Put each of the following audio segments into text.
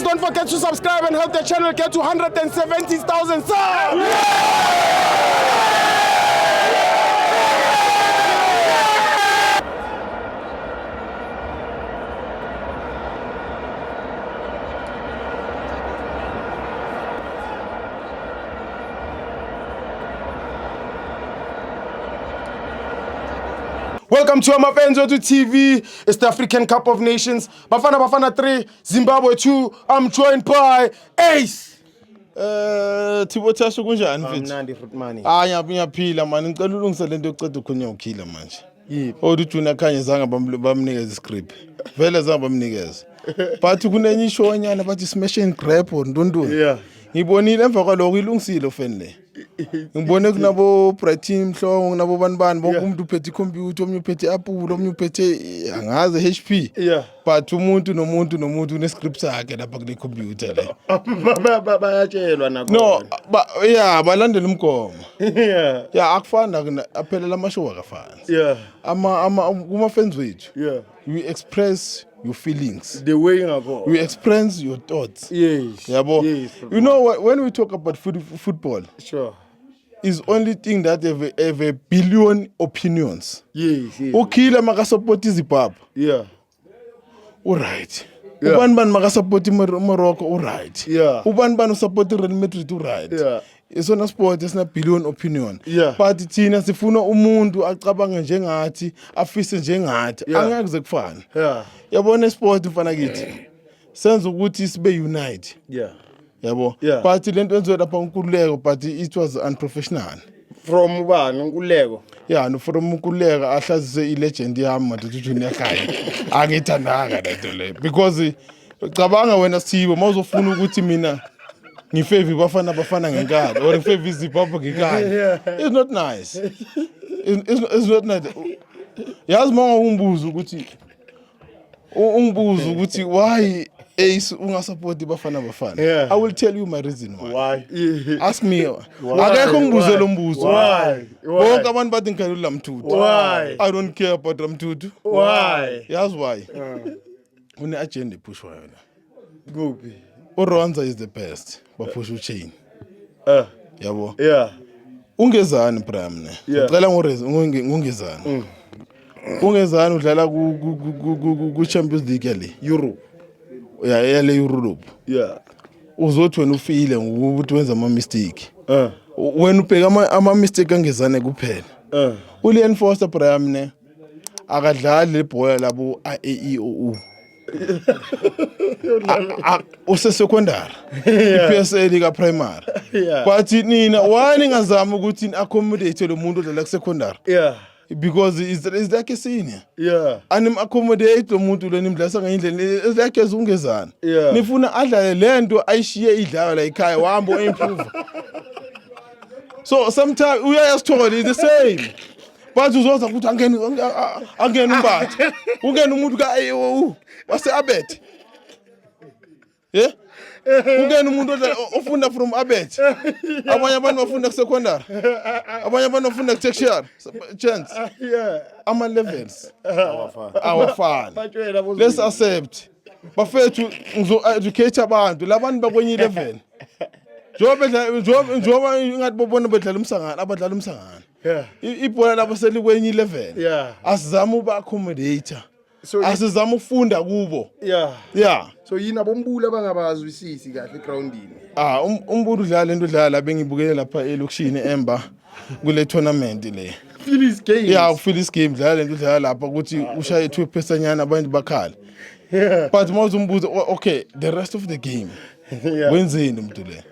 don't forget to subscribe and help the channel get to 170,000 subs. Welcome to Amapenzo to TV. It's the African Cup of Nations. Bafana 3, Zimbabwe 2. I'm joined by Ace. Thibothasho kunjani mfethu? Mnandi Fruitmani. Ngiyaphila man, ngicela ulungise lento yokuceda ukhonya ukhila manje. Yiphi? Junior Khanye zanga bamnikeza iscript. Vele zanga bamnikeza. But kunenye ishonyana bathi smash and grab ndunduni. Yeah. Ngibonile emva kwaloko ilungisile ofenle. Ngibone kunabo Brighton Mhlongo kunabo banibani bonke umuntu uphethe icomputer, omnye uphethe Apple, omnye uphethe angaze HP. Yeah. But umuntu nomuntu unescript sakhe lapha kule computer le. Bayatshelwa nakho. No, balandela umgomo. Yeah. Yeah, akufana aphelela amashow akafani. Yeah. Kuma fans wethu. Yeah. We express your feelings. The way ngakho. We express your thoughts. Yes. Yabo. Yes. You know what, when we talk about football, Sure. is only thing that have a billion opinions. Yes. Ukhila makasupport iZimbabwe. Yeah. Alright. Yeah. Ubani makasupport Morocco, alright. Yeah. Ubani support Real Madrid, alright. Yeah. Isona sport esina billion opinion. Yeah. But thina sifuna umuntu acabanga njengathi, afise njengathi. Yeah. Angeke kufana. Yeah. Yabona sport mfana kithi. Senza ukuthi sibe unite. Yeah. Yabo. Yeah. But lento enziwe lapha uNkululeko, but it was unprofessional. From ubani uNkululeko? Yeah, no from uNkululeko ahlazise ilegend yami manje Junior Khanye. Angithandanga lento le because cabanga wena Sithibo mawuzofuna ukuthi mina ngifavor bafana ngenkani or ngifavor iZimbabwe ngenkani. It's not nice. It's not nice. Yazi mawungumbuzo ukuthi why Ace ungasupporti bafana. Yeah. I will tell you my reason why. Why? Ask me. Akekho ngibuzela umbuzo. Why? Bonke abantu bathi ngikhalula Mthuthu. Why? I don't care about Mthuthu. Why? Yazi why? Une agenda epushwa yona. Kuphi? uRwanda is the best. Baphusha uchain. Yabo. Yeah. Ungezani Bram ne? Ngicela ngungezani. Ungezani udlala ku Champions League le. Europe. Yeah, le Europe. Yeah. Uzothi wena ufile ukuthi wenza ama mistake. Wena ubheka ama mistake angezane kuphela. uLeon Foster Bram ne akadlali lebhola labo AEOU. Secondary. iPSL ka primary. But nina wani ngazama ukuthi accommodate lo muntu odlala ku secondary. Yeah. Because is like a senior. Yeah. Anim accommodate lo muntu lo nimdlasa ngendlela is like ezungezana. Yeah. Nifuna adlale lento ayishiye idlala la ekhaya wambo improve. So sometimes we are told is the same. But uzoza ukuthi angene umbathe. Ungena umuntu ka wase Abet. Yeah? Ungena umuntu ofunda from Abet. Abanye abantu bafunda ku secondary. Abanye abantu bafunda ku tertiary. Chance. Yeah. Ama levels. Awafana. Let's accept. Bafethu ngizo educate abantu labantu bakwenye level. Njoba ingathi bobona bedlala umsangana abadlala umsangana. Yeah. Ibhola labo selikwenye level. Yeah. Asizama uba accommodator. So asizama ukufunda kubo. Yeah. Yeah. So yini abombulu abangabazwisisi kahle groundini. Umbulu udlala lento udlala bengibukele lapha elokishini Emba kule tournament le. Phillies game. Yeah, Phillies game udlala lento udlala lapha ukuthi ushaye 2 pesanyana abantu bakhala. Yeah. But mawuzumbuza okay, the rest of the game. Yeah. Wenzeni umuntu le?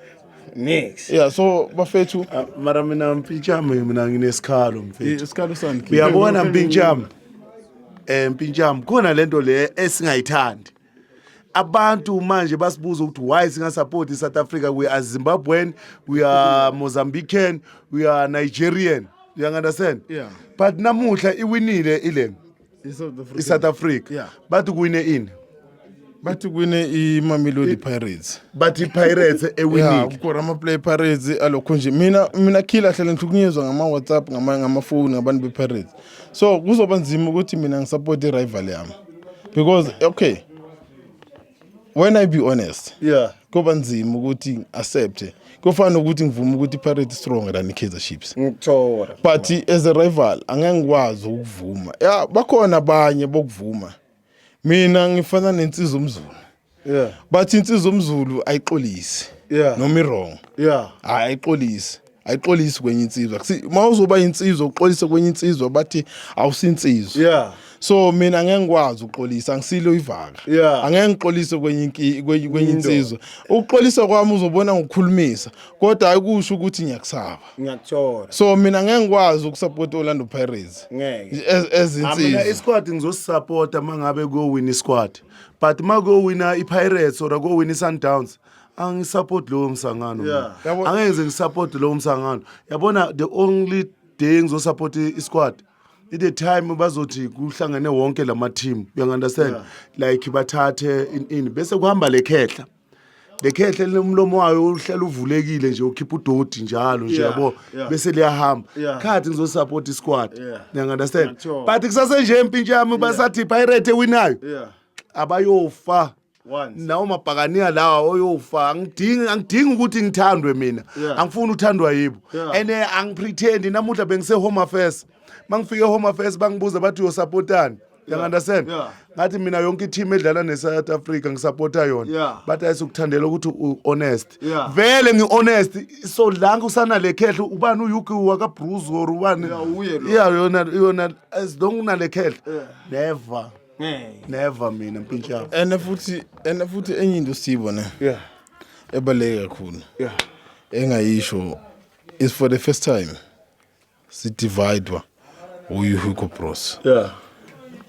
Next. Yeah, so bafethu mara mina mpinjama mina nginesikhalo mfethu. isikalo sani? Uyabona mpinjama. Mpinjama khona lento le esingayithandi. Abantu manje basibuza ukuthi why singasupport South Africa. We are Zimbabwean, we are Mozambican, we are Nigerian. You understand? Yeah. But namuhla iwinile ile South Africa. Yeah. But kuwine in. Bathi kwine iMamelodi Pirates. But iPirates Yeah, ewinile. ukora ama play Pirates alokho nje. Mina khila hlala ngikunyezwa ngama WhatsApp ngama phone ngabantu bePirates. So kuzoba nzima ukuthi mina ngisupport irival yami. Because okay. when I be honest, Yeah. kuba nzima ukuthi accept. Kufana ukuthi ngivume ukuthi Pirates stronger than Kaizer Chiefs. Ngithola. But as a rival angeke ngikwazi ukuvuma. Yeah, bakhona abanye bokuvuma. Mina ngifana nensizwa umZulu. Yeah. But insizwa umZulu ayixolisi. Yeah. Noma wrong. Yeah. Ayixolisi. Ayixolisi kwenye insizwa. Mawuzoba insizwa uxolisa kwenye insizwa bathi awusinsizwa. Yeah. So mina ngeke ngikwazi uxolisa ngisilo ivaka. Yeah. Angeke ngixolise kwenye insizwa. Ukuxolisa kwami uzobona ngokukhulumisa kodwa ayikusho ukuthi ngiyakusaba. Ngiyathola. So mina ngeke ngikwazi ukusupport Orlando Pirates. Ngeke. As Mina insizwa. isquad ngizosupporta mangabe go win isquad. But mago wina iPirates or go win iSundowns. Angisupport lo msangano. Yeah. Angeze ngisupport lo msangano. Yabona the only day ngizosupport isquad. The time bazothi kuhlangane wonke lama team. You understand? Like bathathe in bese kuhamba lekhehla. Lekhehla lomlomo wayo uhlala uvulekile nje ukhipha udoti njalo nje yabo bese liyahamba. Khathi ngizosupport isquad. You understand? But kusase nje empintshi yami basathi Pirate winayo. Yeah. Abayofa. Once. Nawo mabhakaniya lawa oyofa angidingi ukuthi ngithandwe mina angifuni uthandwa yibo ene angipretend namuhla bengise home affairs mangifike home affairs bangibuza bathi uyosupportani you understand ngathi mina yonke team edlala neSouth Africa ngisupporta yona but ayisukuthandela ukuthi honest vele ngihonest so langa usana lekhehla ubani uYuki waka Bruce or ubani yona as long unalekhehla never mina mpintsha Ene futhi enye into sibona. yeah Ebaleke kakhulu. Engayisho is for the first time sidividwa uHugo Bros.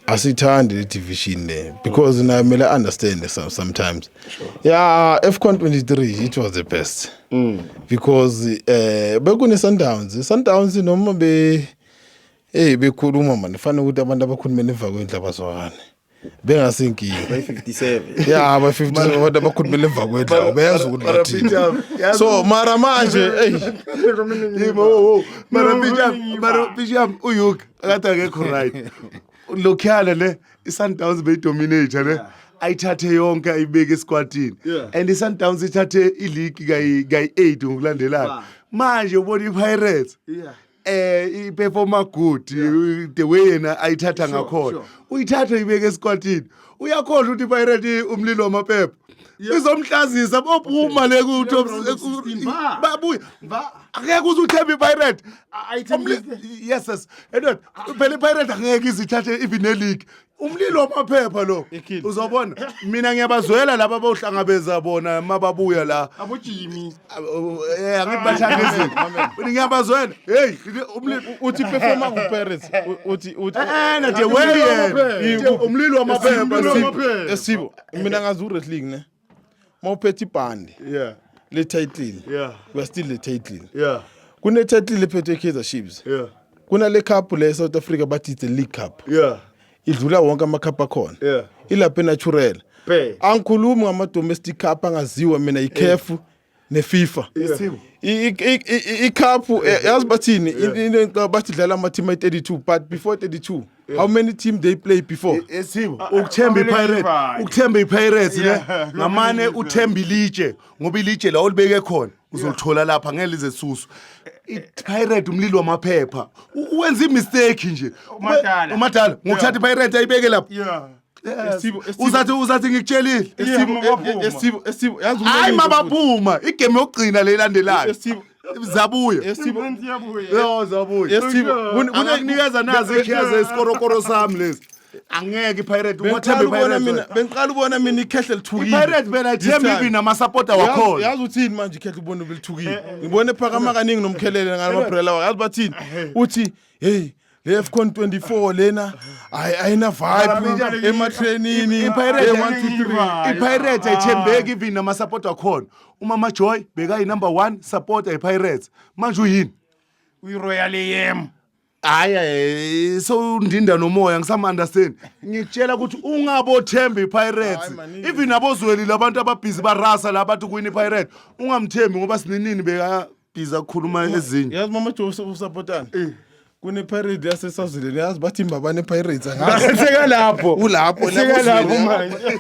Asithandi le division there because na mele understand sometimes. Yeah, AFCON 23 it was the best. Because bekune Sundowns noma bekhuluma manje fanele ukuthi abantu abakhulumela emva kwendla bazwane. Bengasinkingi. 57. Yeah, aba 57 abantu abakhulumela emva kwendla beyazi ukuthi bathini. So mara manje mara pijam uyuk akade akekho right lokhiyana le iSundowns beyidominate le ayithathe yonke ayibeke esquadini and iSundowns ithathe ileague kayi 8 ngokulandelayo manje ubona iPirates iperforma good the way yena ayithatha ngakhona uyithatha ibeke esquadini uyakhohlwa ukuthi iPirate umlilo wamaphepha izomhlazisa bophuma le kuthi babuya akeke uzuthemba iPirate yes edward phela iPirate angeke izithathe even league umlilo wamaphepha lo uzobona mina ngiyabazwela laba bohlangabeza bona mababuya la Abojimi. angithi bathangizile ngiyabazwela hey umlilo uthi performa ku Pirates uthi na the way umlilo wamaphepha esibo mina ngazi wrestling ne mawuphethe ibhandi le title we are still the title kune title ephethwe Kaizer Chiefs kuna le cup le South Africa bathi the League Cup idlula wonke amacup akhona ilapha natural angikhulumi ngama domestic cup angaziwa mina iCAF neFIFA icup yazi bathini into bathi dlala ama team 32 but before 32 how many team they play before esibo ukuthemba iPirates ne ngamane uthemba ilitshe ngoba ilitshe la olibeke khona uzolithola lapha ngeke lize susu iPirate umlilo wamaphepha uwenza imistake nje umadala ngokuthatha iPirate ayibeke lapha uzathi ngikutshelile esibo yazi hayi mabaphuma igame yokugcina le ilandelayo zabuya zabuya kunikeza nazi ikhiyaza isikorokoro sami lezi angeke iPirate umathemba iPirate bengiqala ubona mina ikhehle lithukile iPirate bena ithemba ibi namasupporter wakhona yazi uthini manje ikhehle ubona belithukile ngibone phakama kaningi nomkhelele ngalamabrela yazi bathini uthi hey le AFCON 24 lena ayina vibe ema training iPirate 1 2 3 iPirate ayithembeki ibi namasupporter wakhona umama Joy bekayi number 1 supporter iPirates manje uyini uyiRoyal AM. Hayi so ndinda nomoya ngisama understand ngikutshela ukuthi ungabothemba iPirates even abozweli labantu ababhizi barasa labantu kuwina iPirates ungamthembi ngoba sininini beka busy ukukhuluma ezinye yazi mama Joe usupportana kune pirate yasesazuleni yazi bathi imbabane pirates angazi Seka lapho. ulapho Seka lapho lapho manje.